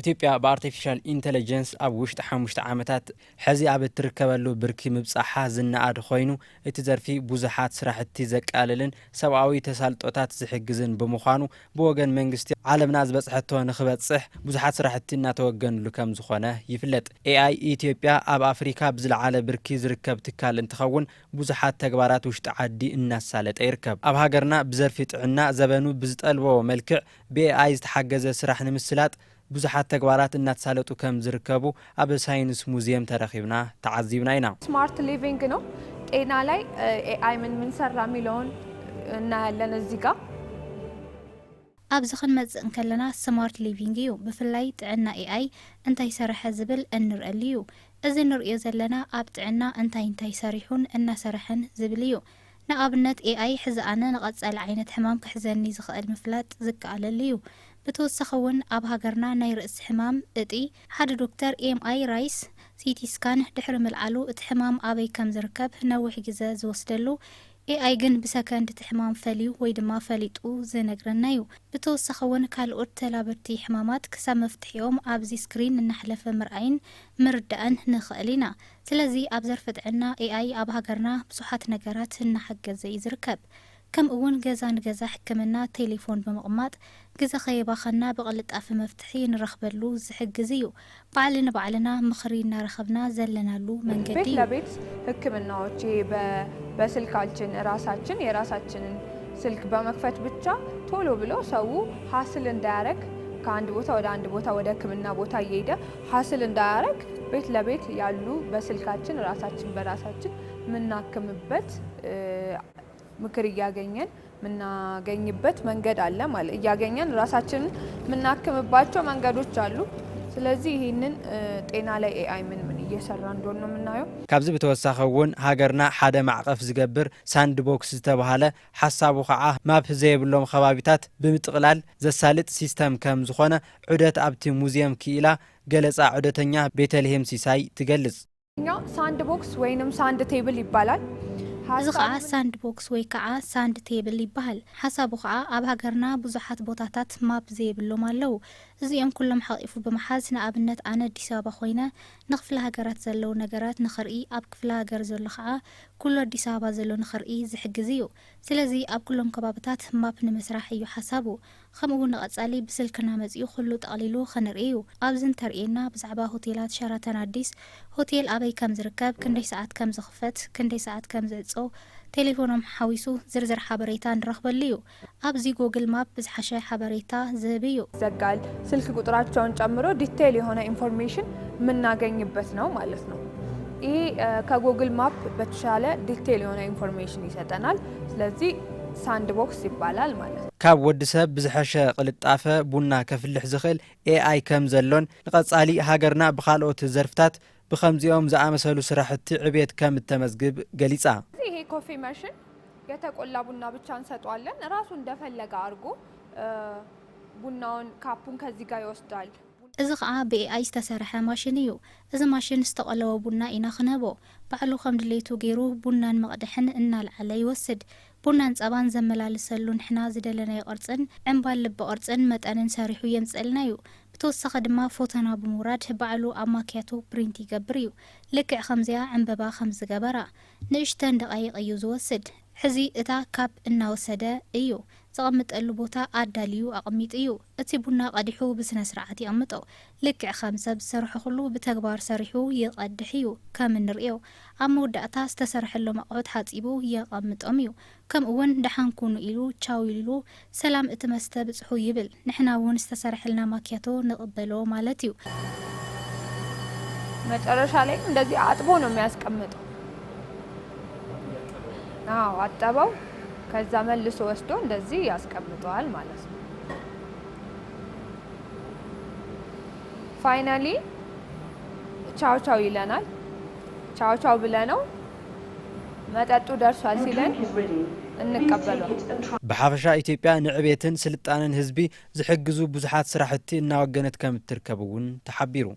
ኢትዮጵያ በአርቲፊሻል ኢንተለጀንስ ኣብ ውሽጢ 5 ዓመታት ሕዚ ኣብ እትርከበሉ ብርኪ ምብጻሓ ዝነኣድ ኮይኑ እቲ ዘርፊ ብዙሓት ስራሕቲ ዘቃልልን ሰብኣዊ ተሳልጦታት ዝሕግዝን ብምዃኑ ብወገን መንግስቲ ዓለምና ዝበጽሐቶ ንኽበጽሕ ብዙሓት ስራሕቲ እናተወገንሉ ከም ዝኾነ ይፍለጥ። AI ኢትዮጵያ ኣብ ኣፍሪካ ብዝለዓለ ብርኪ ዝርከብ ትካል እንትኸውን ብዙሓት ተግባራት ውሽጢ ዓዲ እናሳለጠ ይርከብ። ኣብ ሃገርና ብዘርፊ ጥዕና ዘበኑ ብዝጠልቦ መልክዕ ብAI ዝተሓገዘ ስራሕ ንምስላጥ ብዙሓት ተግባራት እናተሳለጡ ከም ዝርከቡ ኣብ ሳይንስ ሙዚየም ተረኺብና ተዓዚብና ኢና። ስማርት ሊቪንግ ነው ጤና ላይ AI ምን ሰራ ሚለውን እናያለን እዚህ ጋር ኣብዚ ክንመጽእ ከለና ስማርት ሊቪንግ እዩ ብፍላይ ጥዕና AI እንታይ ሰረሐ ዝብል እንርአሉ እዩ። እዚ ንሪኦ ዘለና ኣብ ጥዕና እንታይ ሰሪሑን እናሰርሐን ዝብል እዩ። ንኣብነት AI ሕዚ ኣነ ንቐጻሊ ዓይነት ሕማም ክሕዘኒ ዝኽእል ምፍላጥ ዝከኣለሉ እዩ። ብተወሳኺ እውን ኣብ ሃገርና ናይ ርእሲ ሕማም እጢ ሓደ ዶክተር ኤምኣይ ራይስ ሲቲ ስካን ድሕሪ ምልዓሉ እቲ ሕማም ኣበይ ከም ዝርከብ ነዊሕ ግዜ ዝወስደሉ AI ግን ብሰከንድ እቲ ሕማም ፈልዩ ወይ ድማ ፈሊጡ ዝነግረና እዩ። ብተወሳኺ እውን ካልኦት ተላበርቲ ሕማማት ክሳብ መፍትሒኦም ኣብዚ ስክሪን እናሕለፈ ምርኣይን ምርዳእን ንኽእል ኢና። ስለዚ ኣብ ዘርፊ ጥዕና AI ኣብ ሃገርና ብዙሓት ነገራት እናሓገዘ እዩ ዝርከብ። ከም እውን ገዛ ንገዛ ሕክምና ቴሌፎን ብምቕማጥ ግዜ ኸየባኸና ብቕልጣፊ መፍትሒ ንረኽበሉ ዝሕግዝ እዩ። ባዕሊ ንባዕልና ምኽሪ እናረኸብና ዘለናሉ መንገዲ ቤት ለቤት ሕክምናዎች በስልካችን ራሳችን የራሳችንን ስልክ በመክፈት ብቻ ቶሎ ብሎ ሰው ሀስል እንዳያረግ ከአንድ ቦታ ወደ አንድ ቦታ ወደ ሕክምና ቦታ እየሄደ ሀስል እንዳያረግ ቤት ለቤት ያሉ በስልካችን ራሳችን በራሳችን ምናክምበት ምክር እያገኘን ምናገኝበት መንገድ አለ ማለት እያገኘን ራሳችንን ምናክምባቸው መንገዶች አሉ። ስለዚህ ይሄንን ጤና ላይ AI ምን እየሰራ እንደሆነ ነው የምናየው። ካብዚ ብተወሳኺ እውን ሃገርና ሓደ ማዕቀፍ ዝገብር ሳንድ ቦክስ ዝተባሃለ ሓሳቡ ከዓ ማፕ ዘይብሎም ከባቢታት ብምጥቕላል ዘሳልጥ ሲስተም ከም ዝኾነ ዑደት ኣብቲ ሙዚየም ክኢላ ገለጻ ዑደተኛ ቤተልሔም ሲሳይ ትገልጽ። እኛው ሳንድ ቦክስ ወይንም ሳንድ ቴብል ይባላል። እዚ ከዓ ሳንድ ቦክስ ወይ ከዓ ሳንድ ቴብል ይበሃል። ሓሳቡ ከዓ ኣብ ሃገርና ብዙሓት ቦታታት ማፕ ዘይብሎም ኣለው። እዚኦም ኩሎም ሓቂፉ ብምሓዝ ንኣብነት ኣነ ኣዲስ ኣበባ ኮይነ ንክፍለ ሃገራት ዘለው ነገራት ንኽርኢ ኣብ ክፍለ ሃገር ዘሎ ከዓ ኩሉ ኣዲስ ኣበባ ዘሎ ንኽርኢ ዝሕግዝ እዩ። ስለዚ ኣብ ኩሎም ከባቢታት ማፕ ንምስራሕ እዩ ሓሳቡ። ከምኡ እውን ንቐጻሊ ብስልክና መጺኡ ኩሉ ጠቕሊሉ ክንርኢ እዩ። ኣብዚ እንተርእየና ብዛዕባ ሆቴላት ሸራተን ኣዲስ ሆቴል ኣበይ ከም ዝርከብ ክንደይ ሰዓት ከም ዝኽፈት ክንደይ ሰዓት ከም ዝዕጾ ቴሌፎኖም ሓዊሱ ዝርዝር ሓበሬታ ንረኽበሉ እዩ። ኣብዚ ጎግል ማፕ ብዝሓሸ ሓበሬታ ዝህብ እዩ። ዘጋል ስልክ ቁጥራቸውን ጨምሮ ዲቴይል የሆነ ኢንፎርሜሽን የምናገኝበት ነው ማለት ነው። ይህ ከጎግል ማፕ በተሻለ ዲቴይል የሆነ ኢንፎርሜሽን ይሰጠናል። ስለዚህ ሳንድ ቦክስ ይባላል ማለት ነው። ካብ ወዲ ሰብ ብዝሐሸ ቅልጣፈ ቡና ከፍልሕ ዝኽእል AI ከም ዘሎን ንቐጻሊ ሃገርና ብኻልኦት ዘርፍታት በከምዚኦም ዘአመሰሉ ስራሕቲ ዕቤት ከም ተመዝግብ ገሊጻ። ይሄ ኮፊ ማሽን የተቆላ ቡና ብቻ እንሰጣለን ራሱ እንደፈለገ አርጎ ቡናውን ካፑን ከዚህ ጋር ይወስዳል። እዚ ከዓ ብAI ዝተሰርሐ ማሽን እዩ። እዚ ማሽን ዝተቆለወ ቡና ኢና ክነቦ ባዕሉ ከም ድሌቱ ገይሩ ቡናን መቕድሕን እናልዓለ ይወስድ። ቡናን ጸባን ዘመላልሰሉ ንሕና ዝደለናዮ ቅርጽን ዕምባል ልቢ ቅርጽን መጠንን ሰሪሑ የምጽልና እዩ። ብተወሳኺ ድማ ፎቶና ብምውራድ ባዕሉ ኣብ ማክያቶ ፕሪንት ይገብር እዩ። ልክዕ ከምዚያ ዕምበባ ከም ዝገበራ ንእሽተን ደቃይቕ እዩ ዝወስድ። ሕዚ እታ ካብ እናወሰደ እዩ ዘቐምጠሉ ቦታ ኣዳልዩ ኣቐሚጥ እዩ። እቲ ቡና ቀዲሑ ብስነ ስርዓት ይቕምጦ። ልክዕ ከም ሰብ ዝሰርሖ ኩሉ ብተግባር ሰሪሑ ይቐድሕ እዩ። ከም እንሪኦ ኣብ መወዳእታ ዝተሰርሐሎም ኣቑሑት ሓፂቡ የቐምጦም እዩ። ከምኡ እውን ደሓንኩኑ ኢሉ ቻው ኢሉ ሰላም እቲ መስተ ብጽሑ ይብል። ንሕና እውን ዝተሰርሐልና ማክያቶ ንቕበሎ ማለት እዩ። መጨረሻ ላይ እንደዚህ አጥቦ ነው የሚያስቀምጠው። አጠበው ከዛ መልሶ ወስዶ እንደዚህ ያስቀምጠዋል ማለት ነው። ፋይናሊ ቻው ቻው ይለናል። ቻው ቻው ብለነው መጠጡ ደርሷል ሲለን እንቀበለው። በሓፈሻ ኢትዮጵያ ንዕቤትን ስልጣንን ህዝቢ ዝሕግዙ ብዙሓት ስራሕቲ እናወገነት ከም ትርከብውን ተሓቢሩ።